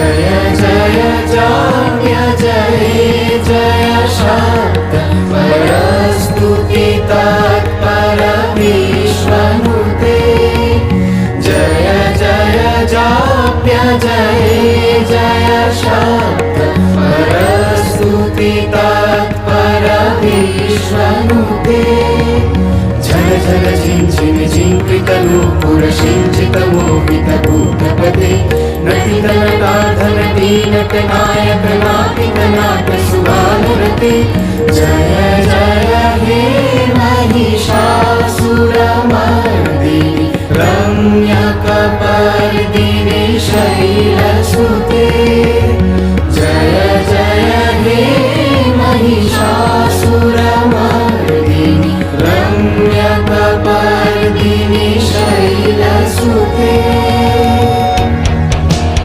जय जय जाप्य जय जय शब्द परस्तुति तत्पर विश्वनुते जय जय जाप्य जय जय शब्द परस्तुति तत्पर विश्वनुते झल झल झिंझिन झिंकृतनूपुर सिंचितमोहितभूतपते नटितनटाधनटी नटनायक नाटिकनाट सुभानुरते जय जय हे महिषासुरमर्दिनि रम्यकपर्दिनि शैलसुते